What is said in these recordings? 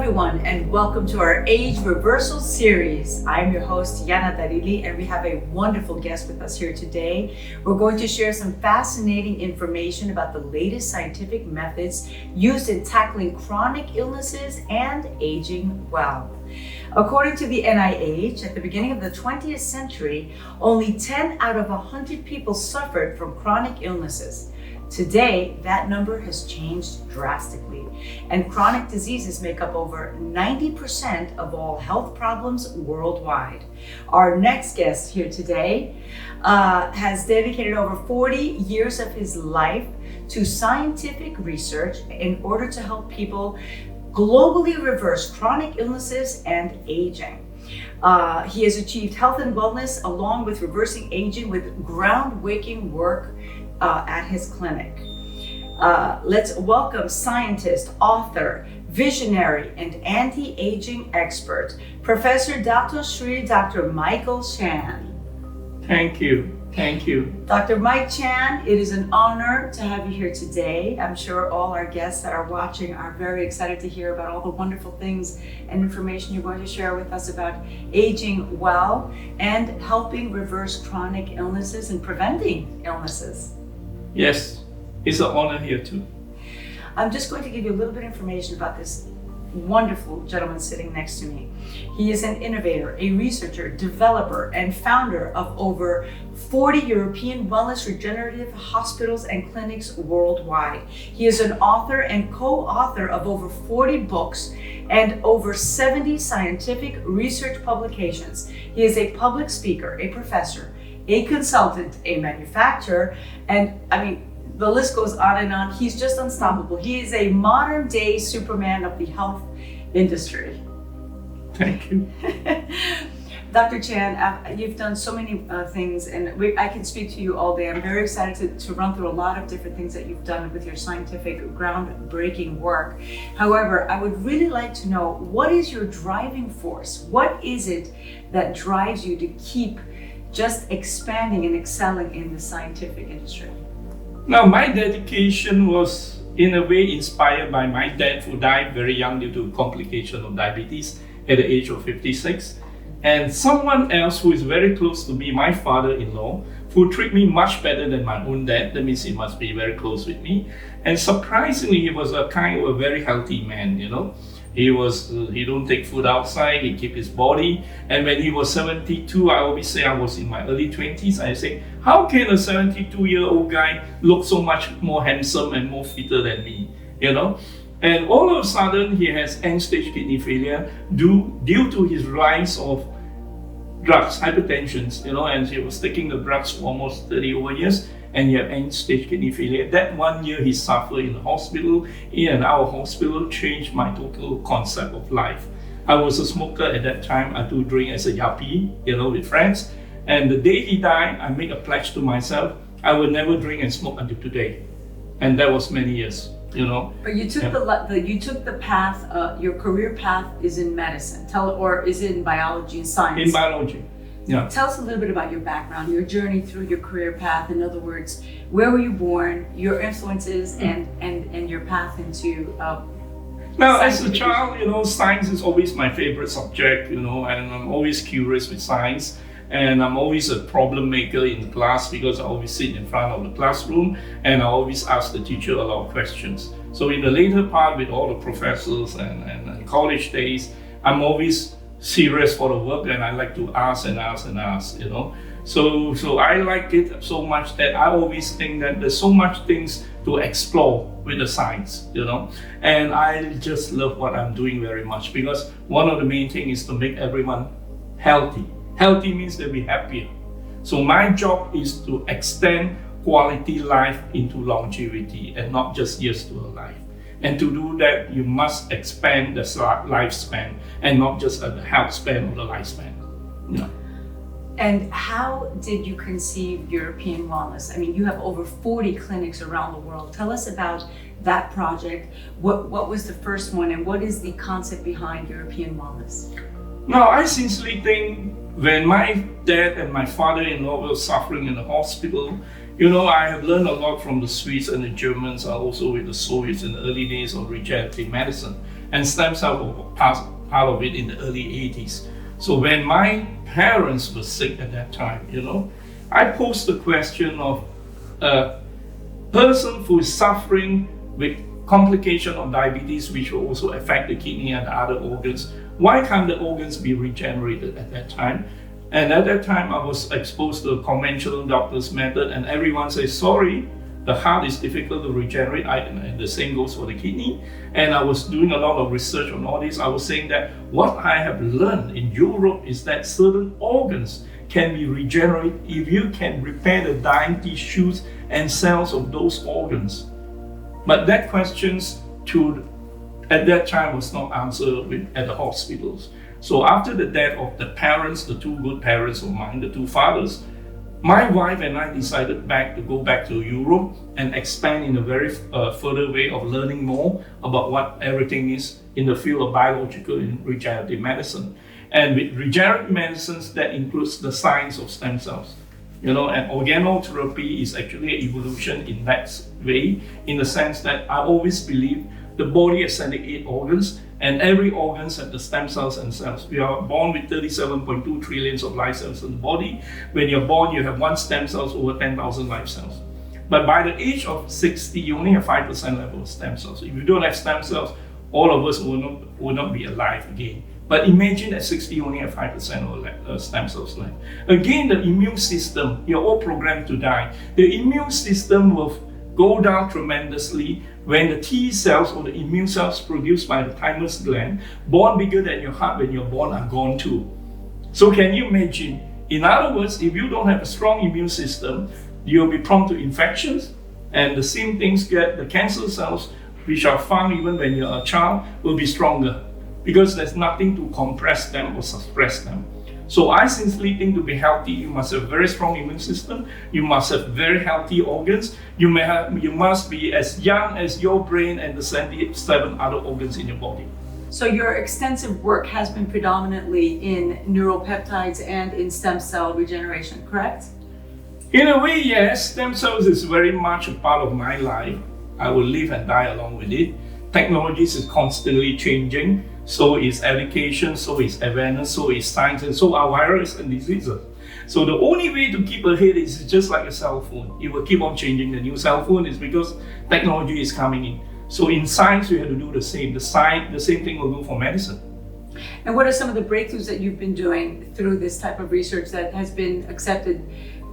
everyone, and welcome to our Age Reversal series. I'm your host, Yana Darili, and we have a wonderful guest with us here today. We're going to share some fascinating information about the latest scientific methods used in tackling chronic illnesses and aging well. According to the NIH, at the beginning of the 20th century, only 10 out of 100 people suffered from chronic illnesses. Today, that number has changed drastically, and chronic diseases make up over 90% of all health problems worldwide. Our next guest here today has dedicated over 40 years of his life to scientific research in order to help people globally reverse chronic illnesses and aging. He has achieved health and wellness along with reversing aging with groundbreaking work at his clinic. Let's welcome scientist, author, visionary, and anti-aging expert, Professor Dr. Dr. Michael Chan. Thank you. Thank you. Dr. Mike Chan, it is an honor to have you here today. I'm sure all our guests that are watching are very excited to hear about all the wonderful things and information you're going to share with us about aging well and helping reverse chronic illnesses and preventing illnesses. Yes, it's an honor here too. I'm just going to give you a little bit of information about this wonderful gentleman sitting next to me. He is an innovator, a researcher, developer, and founder of over 40 European wellness regenerative hospitals and clinics worldwide. He is an author and co-author of over 40 books and over 70 scientific research publications. He is a public speaker, a professor, a consultant, a manufacturer, and the list goes on and on. He's just unstoppable. He is a modern day Superman of the health industry. Thank you. Dr. Chan, you've done so many things, and I can speak to you all day. I'm very excited to run through a lot of different things that you've done with your scientific groundbreaking work. However, I would really like to know, what is your driving force? What is it that drives you to keep just expanding and excelling in the scientific industry? Now, my dedication was in a way inspired by my dad, who died very young due to complication of diabetes at the age of 56. And someone else who is very close to me, my father-in-law, who treated me much better than my own dad. That means he must be very close with me. And surprisingly, he was a very healthy man, you know. He don't take food outside, he keep his body. And when he was 72, I always say I was in my early 20s. I say, how can a 72-year-old guy look so much more handsome and more fitter than me, you know? And all of a sudden, he has end-stage kidney failure due to his rise of drugs, hypertension, you know, and he was taking the drugs for almost 30 over years. And he had end-stage kidney failure. That 1 year he suffered in the hospital, in our hospital, changed my total concept of life. I was a smoker at that time. I do drink as a yuppie, you know, with friends. And the day he died, I made a pledge to myself, I will never drink and smoke until today. And that was many years, you know. But you took you took the path. Your career path is in medicine, or is it in biology and science? In biology. Yeah. Tell us a little bit about your background, your journey through your career path. In other words, where were you born, your influences, and your path into Now, as a child, you know, science is always my favorite subject, you know, and I'm always curious with science. And I'm always a problem maker in class because I always sit in front of the classroom and I always ask the teacher a lot of questions. So in the later part with all the professors and college days, I'm always serious for the work and I like to ask and ask and ask, you know. So I like it so much that I always think that there's so much things to explore with the science, you know. And I just love what I'm doing very much because one of the main things is to make everyone healthy. Healthy means they'll be happier. So my job is to extend quality life into longevity and not just years to a life. And to do that, you must expand the lifespan and not just the health span or the lifespan. You know. And how did you conceive European Wellness? I mean, you have over 40 clinics around the world. Tell us about that project. What was the first one and what is the concept behind European Wellness? Now, I sincerely think when my dad and my father-in-law were suffering in the hospital, you know, I have learned a lot from the Swedes and the Germans, also with the Soviets in the early days of regenerative medicine. and stem cells were part of it in the early 80s. So when my parents were sick at that time, I posed the question of a person who is suffering with complication of diabetes, which will also affect the kidney and the other organs. Why can't the organs be regenerated at that time? And at that time, I was exposed to a conventional doctor's method, and everyone says, sorry, the heart is difficult to regenerate, and the same goes for the kidney. And I was doing a lot of research on all this. I was saying that what I have learned in Europe is that certain organs can be regenerated if you can repair the dying tissues and cells of those organs. But that questions at that time was not answered at the hospitals. So after the death of the parents, the two good parents of mine, the two fathers, my wife and I decided to go back to Europe and expand in a very further way of learning more about what everything is in the field of biological and regenerative medicine. And with regenerative medicines, that includes the science of stem cells. And organotherapy is actually an evolution in that way, in the sense that I always believe the body has 78 organs, and every organ has the stem cells and cells. We are born with 37.2 trillions of life cells in the body. When you're born, you have one stem cells over 10,000 life cells. But by the age of 60, you only have 5% level of stem cells. So if you don't have stem cells, all of us will not be alive again. But imagine at 60, you only have 5% of stem cells left. Again, the immune system, you're all programmed to die. The immune system will go down tremendously when the T cells or the immune cells produced by the thymus gland, born bigger than your heart when you're born, are gone too. So can you imagine? In other words, if you don't have a strong immune system, you'll be prone to infections, and the same things get the cancer cells, which are found even when you're a child, will be stronger because there's nothing to compress them or suppress them. So I sincerely think to be healthy, you must have a very strong immune system. You must have very healthy organs. You must be as young as your brain and the 77 other organs in your body. So your extensive work has been predominantly in neuropeptides and in stem cell regeneration, correct? In a way, yes. Stem cells is very much a part of my life. I will live and die along with it. Technologies is constantly changing. So is education, so is awareness, so is science, and so are viruses and diseases. So the only way to keep ahead is just like a cell phone. It will keep on changing. The new cell phone is because technology is coming in. So in science, we have to do the same. The same thing will go for medicine. And what are some of the breakthroughs that you've been doing through this type of research that has been accepted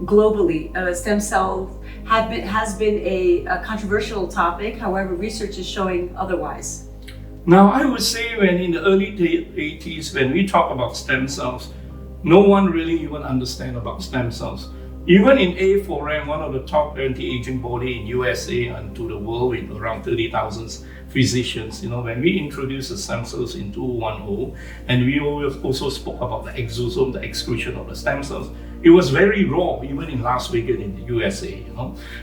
globally? Stem cells has been a controversial topic. However, research is showing otherwise. Now, I would say when in the early 80s, when we talk about stem cells, no one really even understand about stem cells. Even in A4M, one of the top anti-aging body in USA and to the world with around 30,000 physicians, when we introduced the stem cells in 2010, and we also spoke about the exosome, the excretion of the stem cells, it was very raw, even in Las Vegas in the USA,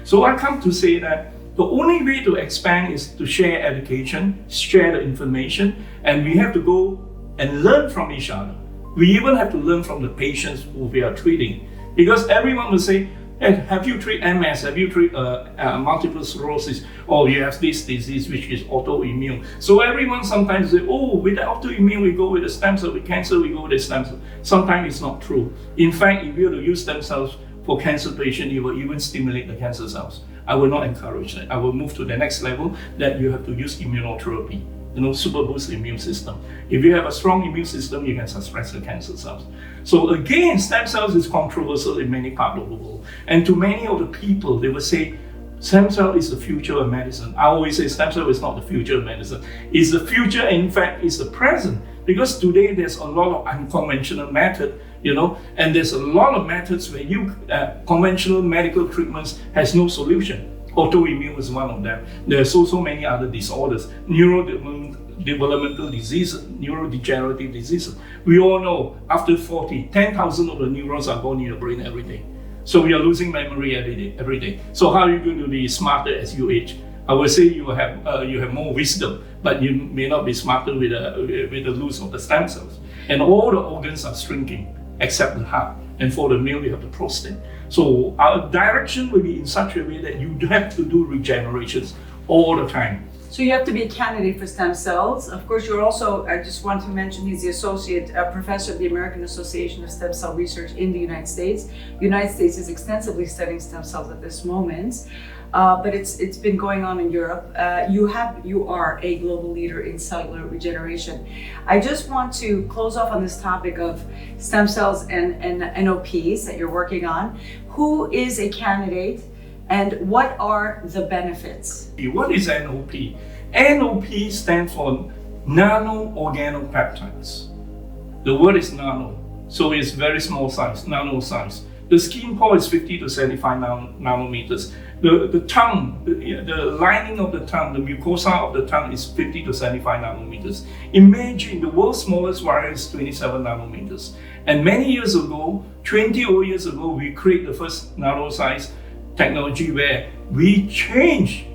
So I come to say that the only way to expand is to share education, share the information, and we have to go and learn from each other. We even have to learn from the patients who we are treating. Because everyone will say, hey, have you treated MS? Have you treated multiple sclerosis? Or you have this disease which is autoimmune. So everyone sometimes say, oh, with the autoimmune we go with the stem cell, with cancer we go with the stem cell. Sometimes it's not true. In fact, if you were to use stem cells for cancer patient, it will even stimulate the cancer cells. I will not encourage that. I will move to the next level that you have to use immunotherapy. Super boost the immune system. If you have a strong immune system, you can suppress the cancer cells. So again, stem cells is controversial in many parts of the world. And to many of the people, they will say, stem cell is the future of medicine. I always say stem cell is not the future of medicine. It's the future, in fact, it's the present. Because today there's a lot of unconventional method, and there's a lot of methods where conventional medical treatments has no solution. Autoimmune is one of them. There are so many other disorders, neurodevelopmental diseases, neurodegenerative diseases. We all know after 40, 10,000 of the neurons are gone in your brain every day. So we are losing memory every day. So how are you going to be smarter as you age? I would say you have more wisdom, but you may not be smarter with the loss of the stem cells. And all the organs are shrinking except the heart. And for the male, you have the prostate. So our direction will be in such a way that you have to do regenerations all the time. So you have to be a candidate for stem cells. Of course, you're also, I just want to mention, he's the associate professor of the American Association of Stem Cell Research in the United States. The United States is extensively studying stem cells at this moment, but it's been going on in Europe. You are a global leader in cellular regeneration. I just want to close off on this topic of stem cells and NOPs that you're working on. Who is a candidate? And what are the benefits? What is NOP? NOP stands for nano organopeptides. The word is nano, so it's very small size, nano size. The skin pore is 50 to 75 nanometers. The tongue, the lining of the tongue, the mucosa of the tongue is 50 to 75 nanometers. Imagine the world's smallest virus is 27 nanometers. And many years ago, 20 years ago, we created the first nano size technology where we change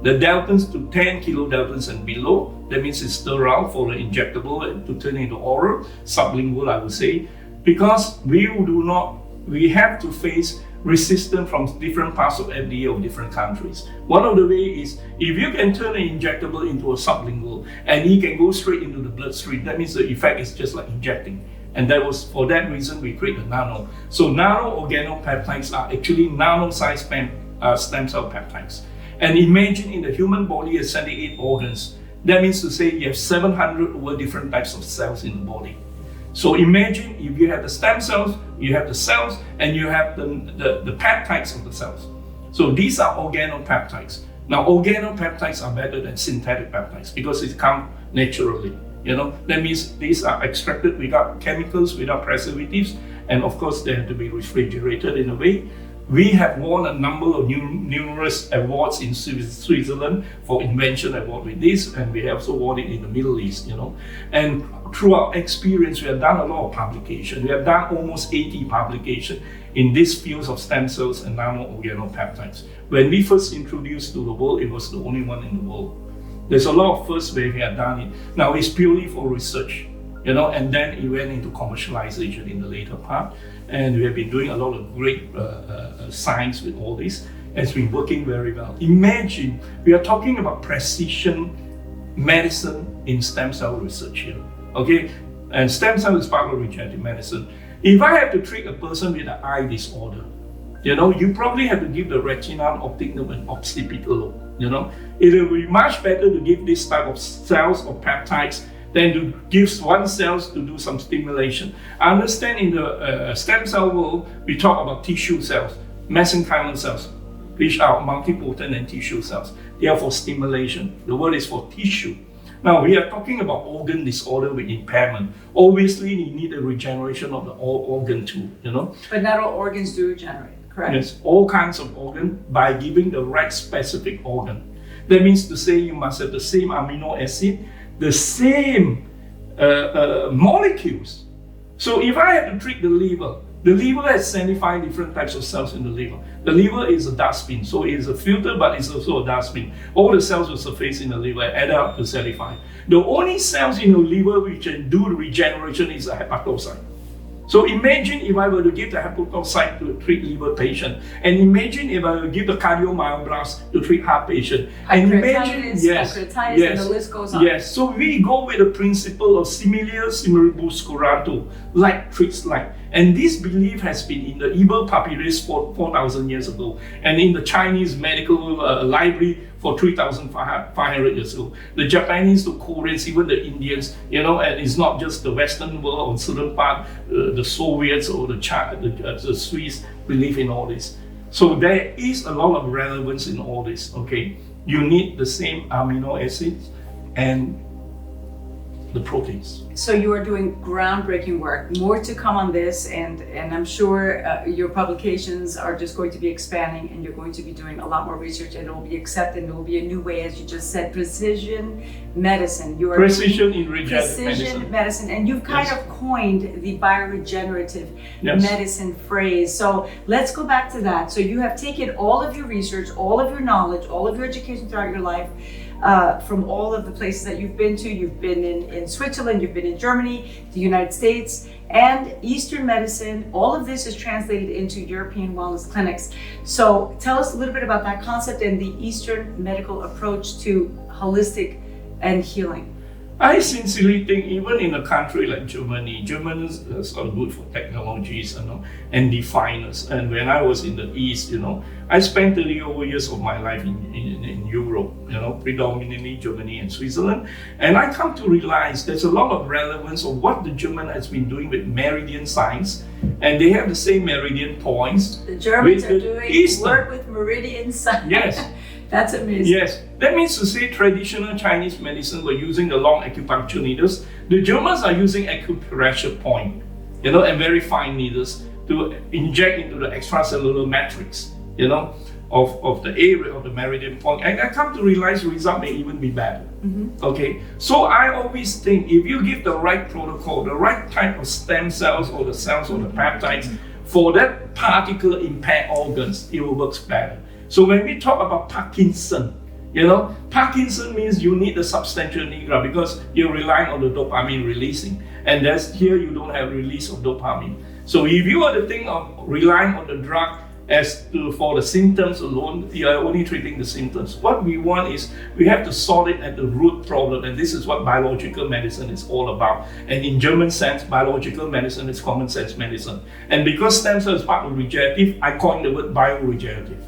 the daltons to 10 kilodaltons and below. That means it's sterile for the injectable to turn into oral, sublingual, I would say, because we have to face resistance from different parts of FDA of different countries. One of the ways is if you can turn an injectable into a sublingual and it can go straight into the bloodstream, that means the effect is just like injecting. And that was for that reason we created nano. So nano organopeptides are actually nano-sized stem cell peptides. And imagine in the human body has 78 organs. That means to say you have 700 over different types of cells in the body. So imagine if you have the stem cells, you have the cells, and you have the peptides of the cells. So these are organopeptides. Now organopeptides are better than synthetic peptides because it comes naturally. That means these are extracted without chemicals, without preservatives, and of course they have to be refrigerated in a way. We have won a number of numerous awards in Switzerland for invention award with this, and we have also won it in the Middle East, And through our experience, we have done a lot of publication. We have done almost 80 publications in these fields of stem cells and nano organopeptides. When we first introduced to the world, it was the only one in the world. There's a lot of first where we have done it. Now it's purely for research, and then it went into commercialization in the later part. And we have been doing a lot of great science with all this. It's been working very well. Imagine, we are talking about precision medicine in stem cell research here, okay? And stem cell is part of regenerative medicine. If I have to treat a person with an eye disorder, you probably have to give the retinal, optic nerve, and occipital. It will be much better to give this type of cells or peptides than to give one cells to do some stimulation. I understand in the stem cell world, we talk about tissue cells, mesenchymal cells, which are multipotent and tissue cells. They are for stimulation. The word is for tissue. Now we are talking about organ disorder with impairment. Obviously, you need a regeneration of the organ too, But not all organs do regenerate. Correct. Yes, all kinds of organ by giving the right specific organ. That means to say you must have the same amino acid, the same molecules. So if I have to treat the liver has 75 different types of cells in the liver. The liver is a dustbin, so it is a filter, but it's also a dustbin. All the cells will surface in the liver add up to 75. The only cells in the liver which can do the regeneration is a hepatocyte. So imagine if I were to give the hepatocyte to treat liver patient, and imagine if I were to give the cardiomyoblast to treat heart patient. And imagine, pancreatitis, and the list goes on. Yes, so we go with the principle of similia similibus curato, like treats like. And this belief has been in the Ebal papyrus 4,000 years ago, and in the Chinese medical library for 3,500 years ago. The Japanese, the Koreans, even the Indians, and it's not just the Western world or certain part, the Soviets or the Swiss believe in all this. So there is a lot of relevance in all this, okay? You need the same amino acids and the proteins. So you are doing groundbreaking work. More to come on this, and I'm sure your publications are just going to be expanding, and you're going to be doing a lot more research, and it will be accepted, and it will be a new way, as you just said, precision medicine. You are precision in regenerative medicine, and you've kind of coined the bioregenerative medicine phrase. So let's go back to that. So you have taken all of your research, all of your knowledge, all of your education throughout your life, from all of the places that you've been to. You've been in Switzerland, you've been in Germany, the United States, and Eastern medicine. All of this is translated into European wellness clinics. So tell us a little bit about that concept and the Eastern medical approach to holistic and healing. I sincerely think even in a country like Germany, Germans are good for technologies, and definers. And when I was in the East, I spent 30 over years of my life in Europe, predominantly Germany and Switzerland. And I come to realize there's a lot of relevance of what the German has been doing with meridian science. And they have the same meridian points. The Germans are doing work with meridian science. Yes. That's amazing. Yes, that means to say traditional Chinese medicine were using the long acupuncture needles. The Germans are using acupressure point, and very fine needles to inject into the extracellular matrix, of the area of the meridian point. And I come to realize the result may even be better. Okay, so I always think if you give the right protocol, the right type of stem cells or the cells or the peptides for that particular impaired organs, it will work better. So when we talk about Parkinson, Parkinson means you need the substantia nigra because you're relying on the dopamine releasing. And here you don't have release of dopamine. So if you are to think of relying on the drug for the symptoms alone, you are only treating the symptoms. What we want is we have to solve it at the root problem, and this is what biological medicine is all about. And in German sense, biological medicine is common sense medicine. And because stem cell is part of regenerative, I coined the word bioregenerative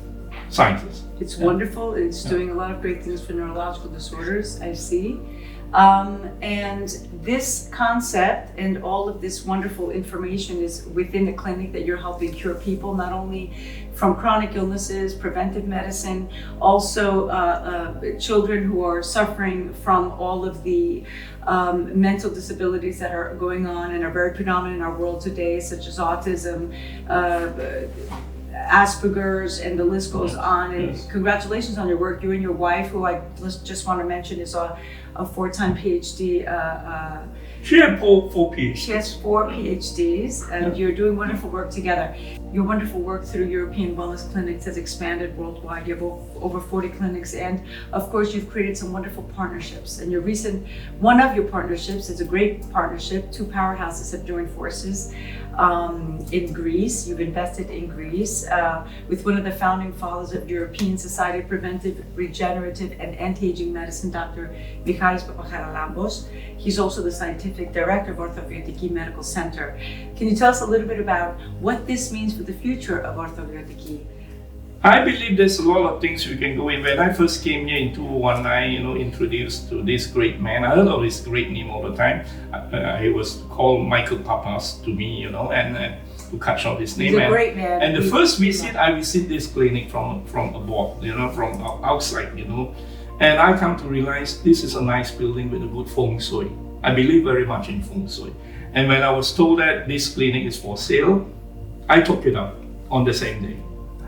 sciences. It's wonderful. It's doing a lot of great things for neurological disorders, I see. And this concept and all of this wonderful information is within the clinic that you're helping cure people, not only from chronic illnesses, preventive medicine, also children who are suffering from all of the mental disabilities that are going on and are very predominant in our world today, such as autism, Asperger's, and the list goes on. And congratulations on your work. You and your wife, who I just want to mention is a 4-time PhD. She had four PhDs. She has 4 PhDs, and you're doing wonderful work together. Your wonderful work through European Wellness Clinics has expanded worldwide. You have over 40 clinics, and of course, you've created some wonderful partnerships. And one of your partnerships is a great partnership. 2 powerhouses have joined forces in Greece. You've invested in Greece with one of the founding fathers of European Society of Preventive, Regenerative, and Anti-Aging Medicine, Dr. Michalis Papaharalambos. He's also the scientific director of Orthobiotiki Medical Center. Can you tell us a little bit about what this means for the future of Orthobiotiki? I believe there's a lot of things we can go in. When I first came here in 2019, introduced to this great man, I heard of his great name all the time. He was called Michael Papas to me, and to cut short his name. He's a great man. And the first visit, I visit this clinic from abroad, from outside, And I come to realize this is a nice building with a good feng shui. I believe very much in feng shui. And when I was told that this clinic is for sale, I took it up on the same day,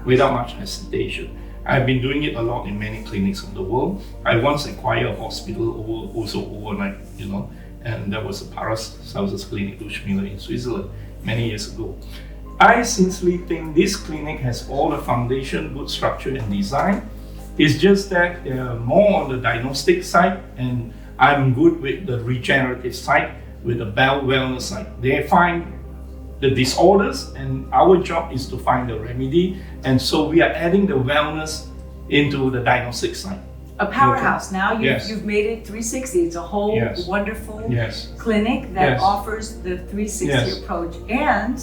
without much hesitation. I've been doing it a lot in many clinics of the world. I once acquired a hospital also overnight, and that was a Paracelsus Clinic Duschmiller in Switzerland many years ago. I sincerely think this clinic has all the foundation, good structure and design. It's just that they're more on the diagnostic side, and I'm good with the regenerative side, with the wellness side. They find the disorders, and our job is to find the remedy. And so we are adding the wellness into the diagnostic side. A powerhouse. Now you've made it 360. It's a whole wonderful clinic that offers the 360 approach. And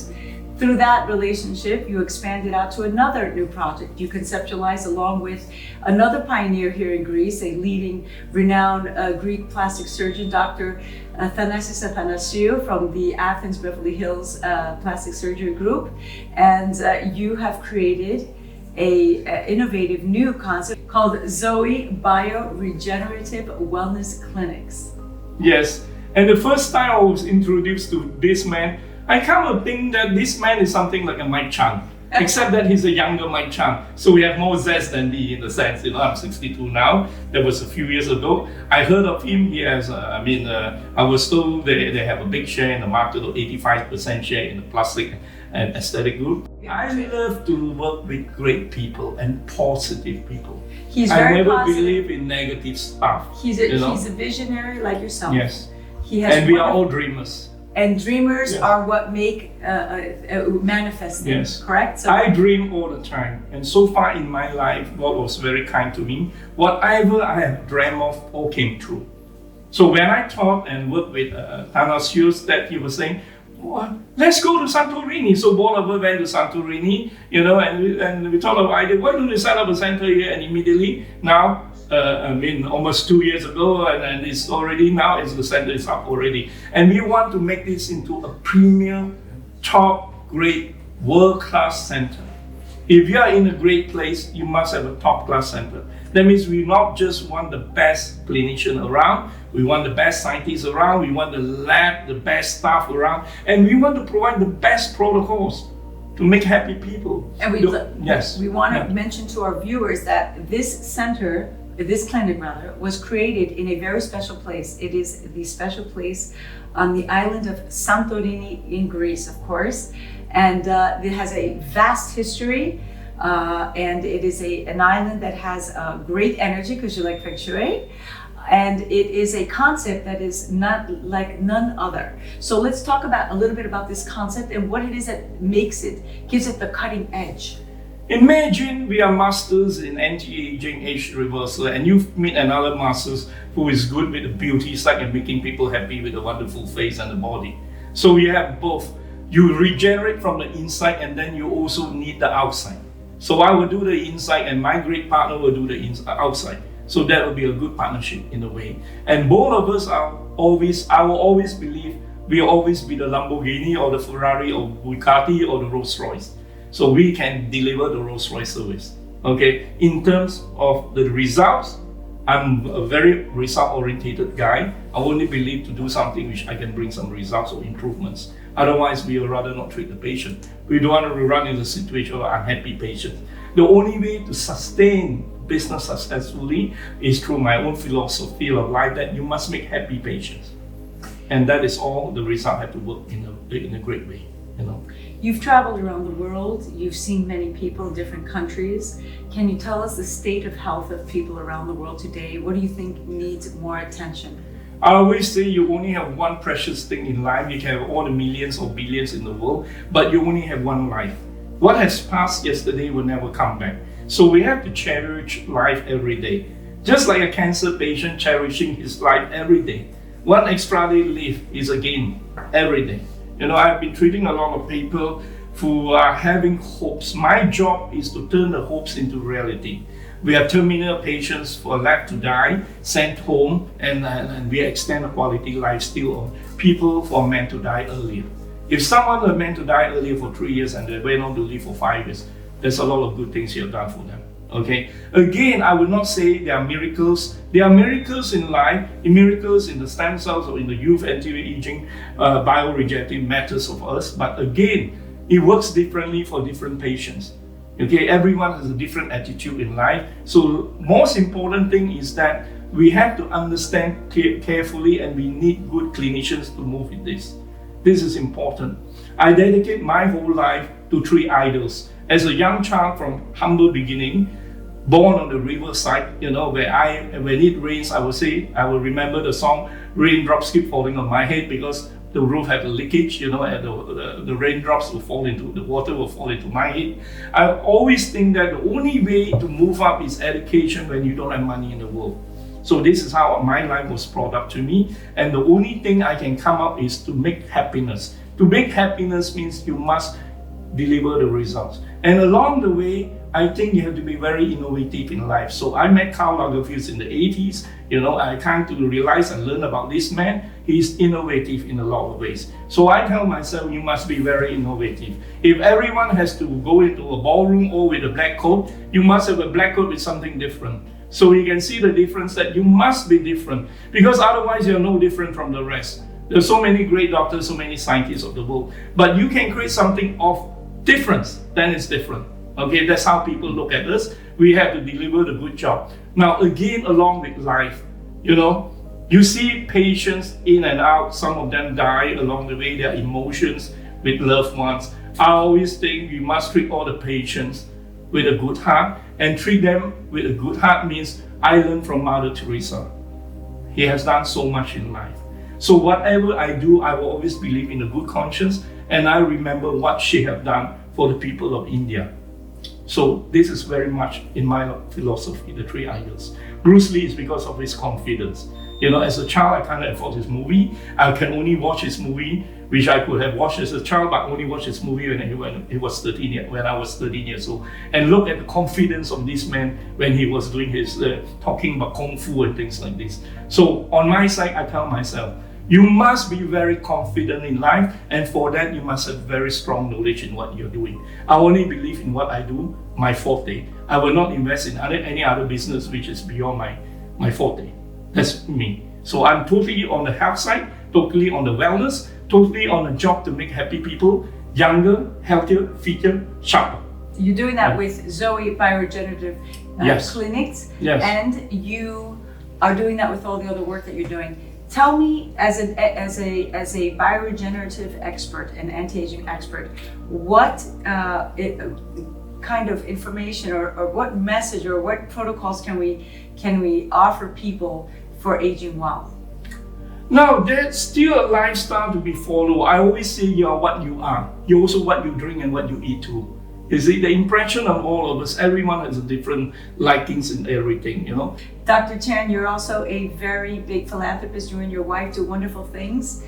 through that relationship, you expanded out to another new project. You conceptualized along with another pioneer here in Greece, a leading renowned Greek plastic surgeon, Dr. Thanasis Athanasiou from the Athens Beverly Hills Plastic Surgery Group. And you have created an innovative new concept called Zoe Bioregenerative Wellness Clinics. Yes, and the first time I was introduced to this man, I kind of think that this man is something like a Mike Chan, except that he's a younger Mike Chan. So we have more zest than me in the sense, I'm 62 now. That was a few years ago. I heard of him. He has, I was told they have a big share in the market, of 85% share in the plastic and aesthetic group. I love to work with great people and positive people. He's I very never positive. believe in negative stuff. He's a visionary like yourself. Yes. He has And we are all dreamers. And dreamers Yeah. are what make manifest them, Yes. correct? So I dream all the time, and so far in my life, God was very kind to me. Whatever I have dreamt of, all came true. So when I taught and worked with Thanasius, that he was saying, "What? Let's go to Santorini." So both of us went to Santorini, and we thought of idea. Why don't we set up a center here? And immediately now, almost 2 years ago, and it's already now. The center is up already, and we want to make this into a premier, top, great, world-class center. If you are in a great place, you must have a top-class center. That means we not just want the best clinician around, we want the best scientists around, we want the lab, the best staff around, and we want to provide the best protocols to make happy people. And we want to Yeah. mention to our viewers that this center, this clinic rather, was created in a very special place. It is the special place on the island of Santorini in Greece, of course, and it has a vast history. And it is an island that has great energy because you like feng shui, and it is a concept that is not like none other. So let's talk about a little bit about this concept and what it is that gives it the cutting edge. Imagine we are masters in anti-aging, age reversal, and you meet another master who is good with the beauty side and making people happy with a wonderful face and the body. So we have both. You regenerate from the inside, and then you also need the outside. So I will do the inside, and my great partner will do the outside. So that will be a good partnership in a way. And both of us I will always believe we'll always be the Lamborghini or the Ferrari or Bugatti or the Rolls Royce. So we can deliver the Rolls Royce service. Okay, in terms of the results, I'm a very result-oriented guy. I only believe to do something which I can bring some results or improvements. Otherwise, we would rather not treat the patient. We don't want to run into a situation of unhappy patients. The only way to sustain business successfully is through my own philosophy of life that you must make happy patients. And that is all the result have to work in a great way. You've traveled around the world, you've seen many people in different countries. Can you tell us the state of health of people around the world today? What do you think needs more attention? I always say you only have one precious thing in life. You can have all the millions or billions in the world, but you only have one life. What has passed yesterday will never come back. So we have to cherish life every day. Just like a cancer patient cherishing his life every day. One extra day live is a gain every day. I've been treating a lot of people who are having hopes. My job is to turn the hopes into reality. We have terminal patients for left to die, sent home, and we extend the quality life still on people who are meant to die earlier. If someone was meant to die earlier for 3 years and they went on to live for 5 years, there's a lot of good things you have done for them. Okay. Again, I would not say there are miracles. There are miracles in life, miracles in the stem cells or in the youth anti-aging bioregenerative matters of us. But again, it works differently for different patients. Okay, everyone has a different attitude in life. So most important thing is that we have to understand carefully, and we need good clinicians to move with this. This is important. I dedicate my whole life to 3 idols. As a young child from humble beginning, born on the riverside, where when it rains, I will remember the song "Raindrops Keep Falling on My Head" because the roof had a leakage, and the raindrops will fall into the water will fall into my head. I always think that the only way to move up is education when you don't have money in the world. So this is how my life was brought up to me, and the only thing I can come up is to make happiness. To make happiness means you must deliver the results. And along the way, I think you have to be very innovative in life. So I met Karl Lagerfeld in the 80s. I came to realize and learn about this man. He's innovative in a lot of ways. So I tell myself, you must be very innovative. If everyone has to go into a ballroom or with a black coat, you must have a black coat with something different. So you can see the difference that you must be different, because otherwise you're no different from the rest. There's so many great doctors, so many scientists of the world, but you can create something of difference, then it's different. Okay, that's how people look at us. We have to deliver the good job. Now again, along with life, you see patients in and out. Some of them die along the way, their emotions with loved ones. I always think we must treat all the patients with a good heart, and treat them with a good heart means I learned from Mother Teresa. He has done so much in life. So whatever I do, I will always believe in a good conscience, and I remember what she have done for the people of India. So this is very much in my philosophy, the three idols. Bruce Lee is because of his confidence. You know, as a child, I can't afford his movie. I can only watch his movie, which I could have watched as a child, but only watch his movie when I was 13 years old. And look at the confidence of this man when he was doing his talking about kung fu and things like this. So on my side, I tell myself, you must be very confident in life, and for that you must have very strong knowledge in what you're doing. I only believe in what I do, my forte. I will not invest in any other business which is beyond my forte. That's me. So I'm totally on the health side, totally on the wellness, totally on a job to make happy people, younger, healthier, fitter, sharper. You're doing that with Zoe Bioregenerative Yes. Clinics, Yes. and you are doing that with all the other work that you're doing. Tell me, as a bioregenerative expert and anti-aging expert, what kind of information or what message or what protocols can we offer people for aging well? Now, there's still a lifestyle to be followed. I always say you are what you are. You're also what you drink and what you eat too. You see, the impression on all of us, everyone has a different likings and everything, you know. Dr. Chan, you're also a very big philanthropist. You and your wife do wonderful things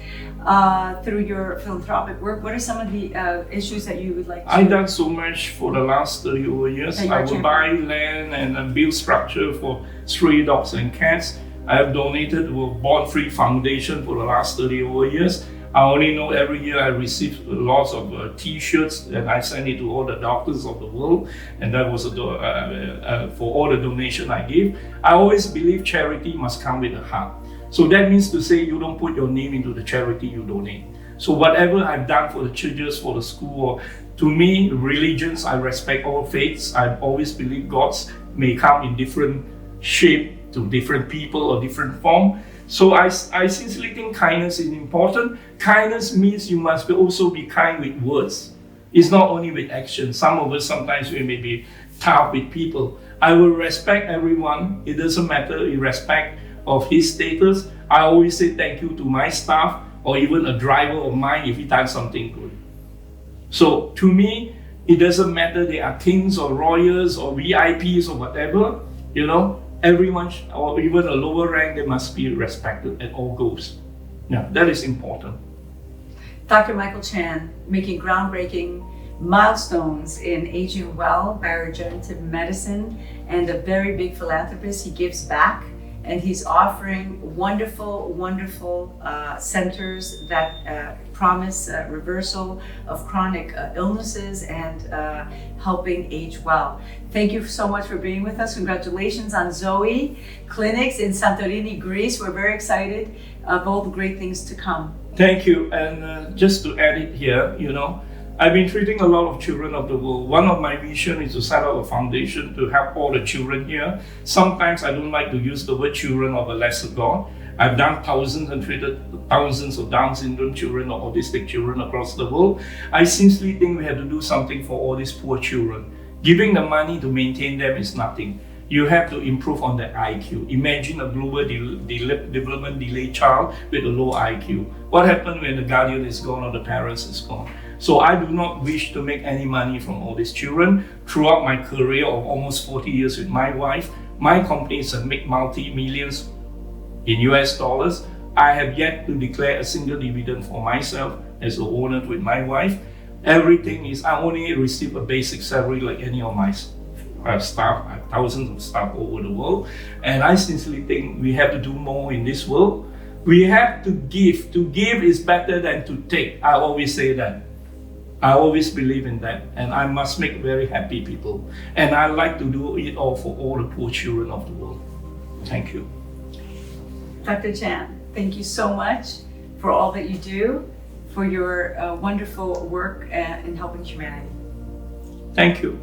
through your philanthropic work. What are some of the issues that you would like to... I've done so much for the last 30 over years. Okay, I will buy land and build structure for stray dogs and cats. I have donated to a Born-Free Foundation for the last 30 over years. I only know every year I receive lots of T-shirts, and I send it to all the doctors of the world, and that was for all the donation I give. I always believe charity must come with a heart. So that means to say you don't put your name into the charity you donate. So whatever I've done for the churches, for the school, or to me, religions, I respect all faiths. I always believe gods may come in different shape to different people or different form. So I sincerely think kindness is important. Kindness means you must also be kind with words. It's not only with action. Some of us, sometimes we may be tough with people. I will respect everyone. It doesn't matter in respect of his status. I always say thank you to my staff or even a driver of mine if he does something good. So to me, it doesn't matter they are kings or royals or VIPs or whatever, you know. Everyone, or even a lower rank, they must be respected at all goes. Yeah, that is important. Dr. Michael Chan, making groundbreaking milestones in aging well, bioregenerative medicine, and a very big philanthropist. He gives back, and he's offering wonderful, wonderful centers that promise reversal of chronic illnesses and helping age well. Thank you so much for being with us. Congratulations on Zoe Clinics in Santorini, Greece. We're very excited of all the great things to come. Thank you. And just to add it here, you know, I've been treating a lot of children of the world. One of my vision is to set up a foundation to help all the children here. Sometimes I don't like to use the word children of a lesser God. I've done thousands and treated thousands of Down syndrome children or autistic children across the world. I sincerely think we have to do something for all these poor children. Giving the money to maintain them is nothing. You have to improve on their IQ. Imagine a global development delayed child with a low IQ. What happens when the guardian is gone or the parents is gone? So I do not wish to make any money from all these children. Throughout my career of almost 40 years with my wife, my companies have made multi-millions in US dollars. I have yet to declare a single dividend for myself as the owner with my wife. Everything is, I only receive a basic salary like any of my staff. I have thousands of staff over the world. And I sincerely think we have to do more in this world. We have to give. To give is better than to take. I always say that. I always believe in that. And I must make very happy people. And I like to do it all for all the poor children of the world. Thank you. Dr. Chan, thank you so much for all that you do, for your wonderful work in helping humanity. Thank you.